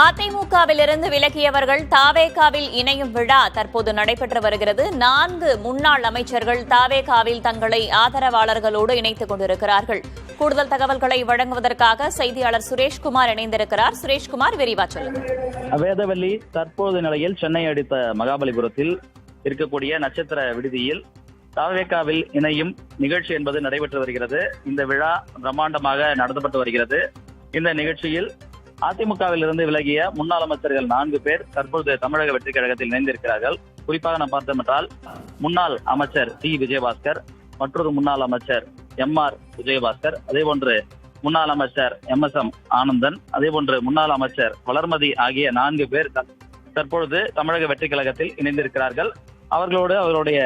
அதிமுகவிலிருந்து விலகியவர்கள் தாவேகாவில் இணையும் விழா தற்போது நடைபெற்று வருகிறது. 4 முன்னாள் அமைச்சர்கள் தாவேகாவில் தங்களை ஆதரவாளர்களோடு இணைத்துக் கொண்டிருக்கிறார்கள். கூடுதல் தகவல்களை வழங்குவதற்காக செய்தியாளர் சுரேஷ்குமார் இணைந்திருக்கிறார். சுரேஷ்குமார், விரிவா சொல்லுங்கள். வேதவல்லி, தற்போது நிலையில் சென்னை அடுத்த மகாபலிபுரத்தில் இருக்கக்கூடிய நட்சத்திர விடுதியில் தாவேகாவில் இணையும் நிகழ்ச்சி என்பது நடைபெற்று வருகிறது. இந்த விழா பிரம்மாண்டமாக நடத்தப்பட்டு வருகிறது. இந்த நிகழ்ச்சியில் அதிமுகவில் இருந்து விலகிய முன்னாள் அமைச்சர்கள் 4 பேர் தற்பொழுது தமிழக வெற்றிக் கழகத்தில் இணைந்திருக்கிறார்கள். குறிப்பாக நாம் பார்த்தோம் என்றால் முன்னாள் அமைச்சர் டி விஜயபாஸ்கர், மற்றொரு முன்னாள் அமைச்சர் எம்.ஆர். விஜயபாஸ்கர், அதேபோன்று முன்னாள் அமைச்சர் எம்.எஸ்.எம். ஆனந்தன், அதேபோன்று முன்னாள் அமைச்சர் வளர்மதி ஆகிய 4 பேர் தற்பொழுது தமிழக வெற்றிக் கழகத்தில் இணைந்திருக்கிறார்கள். அவர்களோடு அவர்களுடைய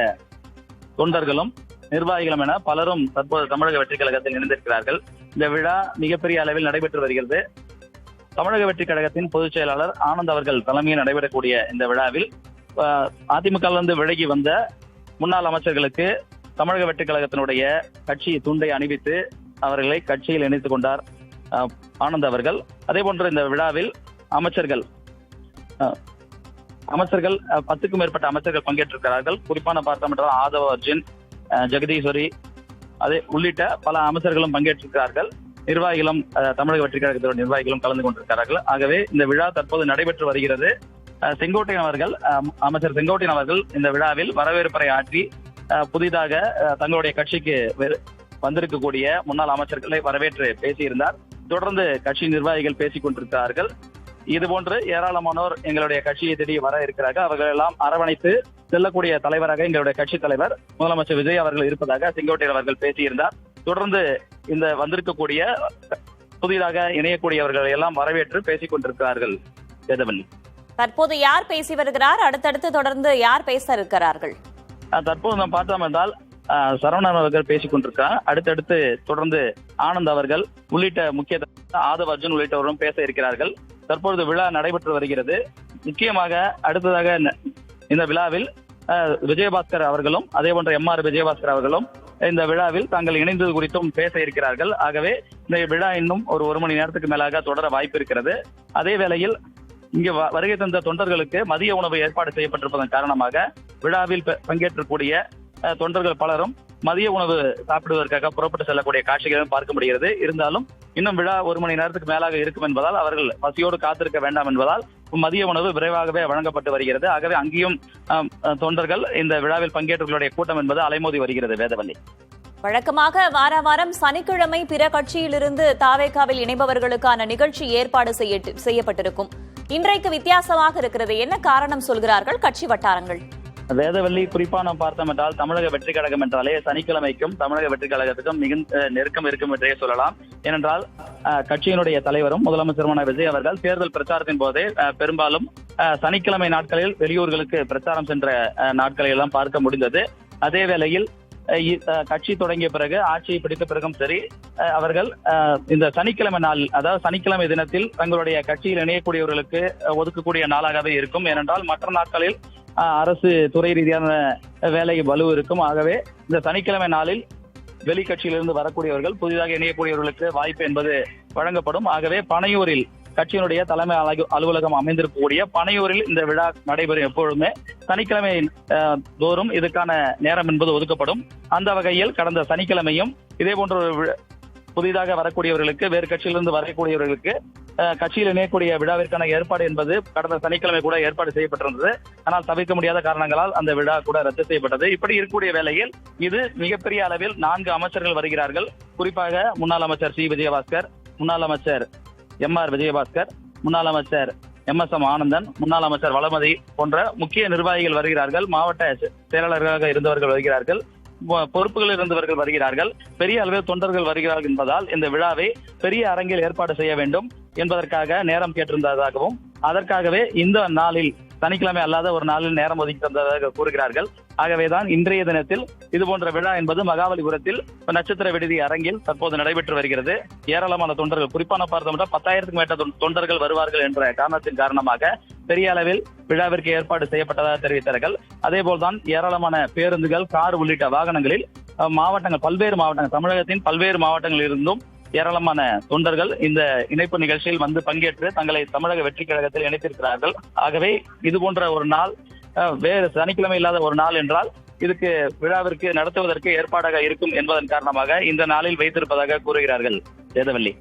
தொண்டர்களும் நிர்வாகிகளும் என பலரும் தற்போது தமிழக வெற்றிக் கழகத்தில் இணைந்திருக்கிறார்கள். இந்த விழா மிகப்பெரிய அளவில் நடைபெற்று வருகிறது. தமிழக வெற்றிக் கழகத்தின் பொதுச் செயலாளர் ஆனந்த் அவர்கள் தலைமையில் நடைபெறக்கூடிய இந்த விழாவில் அதிமுகவிலிருந்து விலகி வந்த முன்னாள் அமைச்சர்களுக்கு தமிழக வெற்றிக் கழகத்தினுடைய கட்சி துண்டை அணிவித்து அவர்களை கட்சியில் இணைத்துக் கொண்டார் ஆனந்த் அவர்கள். அதே போன்று இந்த விழாவில் அமைச்சர்கள் 10க்கும் மேற்பட்ட அமைச்சர்கள் பங்கேற்றிருக்கிறார்கள். குறிப்பான பார்த்தோம் என்றால் ஆதவ அர்ஜுன், ஜெகதீஸ்வரி அதே உள்ளிட்ட பல அமைச்சர்களும் பங்கேற்றிருக்கிறார்கள். நிர்வாகிகளும் தமிழக வெற்றிக் கழகத்தோட நிர்வாகிகளும் கலந்து கொண்டிருக்கிறார்கள். ஆகவே இந்த விழா தற்போது நடைபெற்று வருகிறது. அமைச்சர் செங்கோட்டையன் அவர்கள் இந்த விழாவில் வரவேற்புரை ஆற்றி புதிதாக தங்களுடைய கட்சிக்கு வந்திருக்கக்கூடிய முன்னாள் அமைச்சர்களை வரவேற்று பேசியிருந்தார். தொடர்ந்து கட்சி நிர்வாகிகள் பேசிக் கொண்டிருக்கிறார்கள். இதுபோன்று ஏராளமானோர் எங்களுடைய கட்சியை தேடி வர இருக்கிறார்கள். அவர்கள் எல்லாம் அரவணைத்து செல்லக்கூடிய தலைவராக எங்களுடைய கட்சி தலைவர் முதலமைச்சர் விஜய் அவர்கள் இருப்பதாக செங்கோட்டையன் அவர்கள் பேசியிருந்தார். தொடர்ந்து இந்த வந்திருக்கக்கூடிய புதிதாக இணையக்கூடியவர்களை எல்லாம் வரவேற்று பேசிக் கொண்டிருக்கிறார்கள். வேதவல்லி, தற்போது யார் பேசி வருகிறார்? அடுத்தடுத்து தொடர்ந்து யார் பேச இருக்கிறார்கள்? தற்போது நாம் பார்த்தோம் என்றால் சரவணன் அவர்கள் பேசிக் கொண்டிருக்கிறார். அடுத்தடுத்து தொடர்ந்து ஆனந்த் அவர்கள் உள்ளிட்ட முக்கிய ஆதவ அர்ஜுன் உள்ளிட்டவர்களும் பேச இருக்கிறார்கள். தற்பொழுது விழா நடைபெற்று வருகிறது. முக்கியமாக அடுத்ததாக இந்த விழாவில் விஜயபாஸ்கர் அவர்களும் அதே போன்ற எம்.ஆர். விஜயபாஸ்கர் அவர்களும் இந்த விழாவில் தாங்கள் இணைந்தது குறித்தும் பேச இருக்கிறார்கள். ஆகவே இந்த விழா இன்னும் ஒரு மணி நேரத்துக்கு மேலாக தொடர வாய்ப்பு இருக்கிறது. அதே வேளையில் இங்கு வருகை தந்த தொண்டர்களுக்கு மதிய உணவு ஏற்பாடு செய்யப்பட்டிருப்பதன் காரணமாக விழாவில் பங்கேற்றக்கூடிய தொண்டர்கள் பலரும் மதிய உணவு சாப்பிடுவதற்காக புறப்பட்டு செல்லக்கூடிய காட்சிகளும் பார்க்க முடிகிறது. இருந்தாலும் இன்னும் விழா 1 மணி நேரத்துக்கு மேலாக இருக்கும் என்பதால் அவர்கள் பசியோடு காத்திருக்க வேண்டாம் என்பதால் மதிய உணவு விரைவாகவே வழங்கப்பட்டு வருகிறது. ஆகவே அங்கேயும் தொண்டர்கள் இந்த விழாவில் பங்கேற்றவர்களுடைய கூட்டம் என்பது அலைமோதி வருகிறது. வேதவல்லி, வழக்கமாக வாரம் சனிக்கிழமை பிற கட்சியிலிருந்து தாவேகாவில் இணைபவர்களுக்கான நிகழ்ச்சி ஏற்பாடு செய்யப்பட்டிருக்கும். இன்றைக்கு வித்தியாசமாக இருக்கிறது. என்ன காரணம் சொல்கிறார்கள் கட்சி வட்டாரங்கள்? வேதவல்லி, குறிப்பா நாம் பார்த்தோம் என்றால் தமிழக வெற்றிக் கழகம் என்றாலே சனிக்கிழமைக்கும் தமிழக வெற்றிக் கழகத்துக்கும் மிகுந்த நெருக்கம் இருக்கும் என்றே சொல்லலாம். ஏனென்றால் கட்சியினுடைய தலைவரும் முதலமைச்சருமான விஜய் அவர்கள் தேர்தல் பிரச்சாரத்தின் போதே பெரும்பாலும் சனிக்கிழமை நாட்களில் வெளியூர்களுக்கு பிரச்சாரம் சென்ற நாட்களை எல்லாம் பார்க்க முடிந்தது. அதே வேளையில் கட்சி தொடங்கிய பிறகு ஆட்சியை பிடித்த பிறகும் சரி, அவர்கள் இந்த சனிக்கிழமை நாள், அதாவது சனிக்கிழமை தினத்தில் தங்களுடைய கட்சியில் இணையக்கூடியவர்களுக்கு ஒதுக்கக்கூடிய நாளாகவே இருக்கும். ஏனென்றால் மற்ற நாட்களில் அரசு துறை ரீதியான வேலை வலு இருக்கும். ஆகவே இந்த சனிக்கிழமை நாளில் வெளி கட்சியிலிருந்து வரக்கூடியவர்கள் புதிதாக இணையக்கூடியவர்களுக்கு வாய்ப்பு என்பது வழங்கப்படும். ஆகவே பனையூரில் கட்சியினுடைய தலைமை அலுவலகம் அமைந்திருக்கக்கூடிய பனையூரில் இந்த விழா நடைபெறும். எப்பொழுதுமே சனிக்கிழமை தோறும் இதுக்கான நேரம் என்பது ஒதுக்கப்படும். அந்த வகையில் கடந்த சனிக்கிழமையும் இதே போன்ற புதிதாக வரக்கூடியவர்களுக்கு, வேறு கட்சியிலிருந்து வரக்கூடியவர்களுக்கு கட்சியில் இணையக்கூடிய விழாவிற்கான ஏற்பாடு என்பது கடந்த சனிக்கிழமை கூட ஏற்பாடு செய்யப்பட்டிருந்தது. ஆனால் தவிர்க்க முடியாத காரணங்களால் அந்த விழா கூட ரத்து செய்யப்பட்டது. இப்படி இருக்கக்கூடிய வேளையில் இது மிகப்பெரிய அளவில் 4 அமைச்சர்கள் வருகிறார்கள். குறிப்பாக முன்னாள் அமைச்சர் சி விஜயபாஸ்கர், முன்னாள் அமைச்சர் எம்.ஆர். விஜயபாஸ்கர், முன்னாள் அமைச்சர் எம்.எஸ்.எம். ஆனந்தன், முன்னாள் அமைச்சர் வளர்மதி போன்ற முக்கிய நிர்வாகிகள் வருகிறார்கள். மாவட்ட செயலாளர்களாக இருந்தவர்கள் வருகிறார்கள். பொறுப்புகளில் இருந்தவர்கள் வருகிறார்கள். பெரிய அளவில் தொண்டர்கள் வருகிறார்கள் என்பதால் இந்த விழாவை பெரிய அரங்கில் ஏற்பாடு செய்ய வேண்டும் என்பதற்காக நேரம் கேட்டிருந்ததாகவும் அதற்காகவே இந்த நாளில் சனிக்கிழமை அல்லாத ஒரு நாளில் நேரம் ஒதுக்கி தந்ததாக கூறுகிறார்கள். ஆகவேதான் இன்றைய தினத்தில் இதுபோன்ற விழா என்பது மகாபலிபுரத்தில் நட்சத்திர விடுதி அரங்கில் தற்போது நடைபெற்று வருகிறது. ஏராளமான தொண்டர்கள், குறிப்பான பார்த்தோம் 10,000க்கும் மேற்பட்ட தொண்டர்கள் வருவார்கள் என்ற காரணத்தின் காரணமாக பெரிய அளவில் விழாவிற்கு ஏற்பாடு செய்யப்பட்டதாக தெரிவித்தார்கள். அதேபோல்தான் ஏராளமான பேருந்துகள், கார் உள்ளிட்ட வாகனங்களில் பல்வேறு மாவட்டங்கள், தமிழகத்தின் பல்வேறு மாவட்டங்களில் இருந்தும் ஏராளமான தொண்டர்கள் இந்த இணைப்பு நிகழ்ச்சியில் வந்து பங்கேற்று தங்களை தமிழக வெற்றி கழகத்தில் இணைத்திருக்கிறார்கள். ஆகவே இது போன்ற ஒரு நாள், வேறு சனிக்கிழமை இல்லாத ஒரு நாள் என்றால் இதுக்கு விழாவிற்கு நடத்துவதற்கு ஏற்பாடாக இருக்கும் என்பதன் காரணமாக இந்த நாளில் வைத்திருப்பதாக கூறுகிறார்கள். வேதவள்ளி,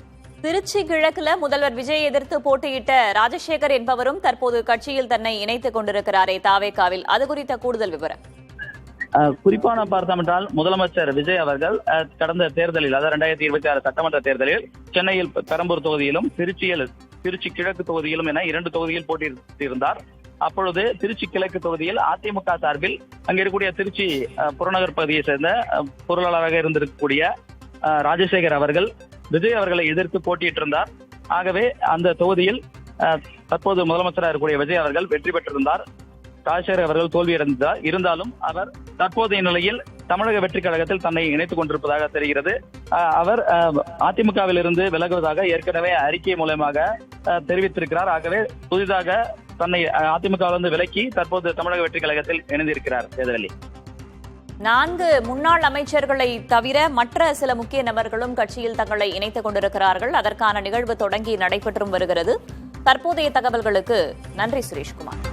திருச்சி கிழக்குல முதல்வர் விஜய் எதிர்த்து போட்டியிட்ட ராஜசேகர் என்பவரும் தற்போது கட்சியில் தன்னை இணைத்துக் கொண்டிருக்கிறாரே தாவேகாவில், அது குறித்த கூடுதல் விவரம். குறிப்பான பார்த்தோம் என்றால் முதலமைச்சர் விஜய் அவர்கள் கடந்த தேர்தலில், அதாவது 2026 சட்டமன்ற தேர்தலில் சென்னையில் பெரம்பூர் தொகுதியிலும் திருச்சி கிழக்கு தொகுதியிலும் என 2 தொகுதியில் போட்டியிட்டிருந்தார். அப்பொழுது திருச்சி கிழக்கு தொகுதியில் அதிமுக சார்பில் அங்க இருக்கக்கூடிய திருச்சி புறநகர் பகுதியை சேர்ந்த பொருளாளராக இருந்திருக்கக்கூடிய ராஜசேகர் அவர்கள் விஜய் அவர்களை எதிர்த்து போட்டியிட்டிருந்தார். ஆகவே அந்த தொகுதியில் தற்போது முதலமைச்சராக இருக்கக்கூடிய விஜய் அவர்கள் வெற்றி பெற்றிருந்தார். ராஜசேகர் அவர்கள் தோல்வியடைந்தார். இருந்தாலும் அவர் தற்போதைய நிலையில் தமிழக வெற்றி கழகத்தில் தன்னை இணைத்துக் கொண்டிருப்பதாக தெரிகிறது. அவர் அதிமுகவில் இருந்து விலகுவதாக ஏற்கனவே அறிக்கை மூலமாக தெரிவித்திருக்கிறார். ஆகவே புதிதாக தன்னை அதிமுகவிலிருந்து விலக்கி தற்போது தமிழக வெற்றி கழகத்தில் இணைந்திருக்கிறார். வேதவள்ளி, 4 முன்னாள் அமைச்சர்களை தவிர மற்ற சில முக்கிய நபர்களும் கட்சியில் தங்களை இணைத்துக் கொண்டிருக்கிறார்கள். அதற்கான நிகழ்வு தொடங்கி நடைபெற்றும் வருகிறது. தற்போதைய தகவல்களுக்கு நன்றி சுரேஷ்குமார்.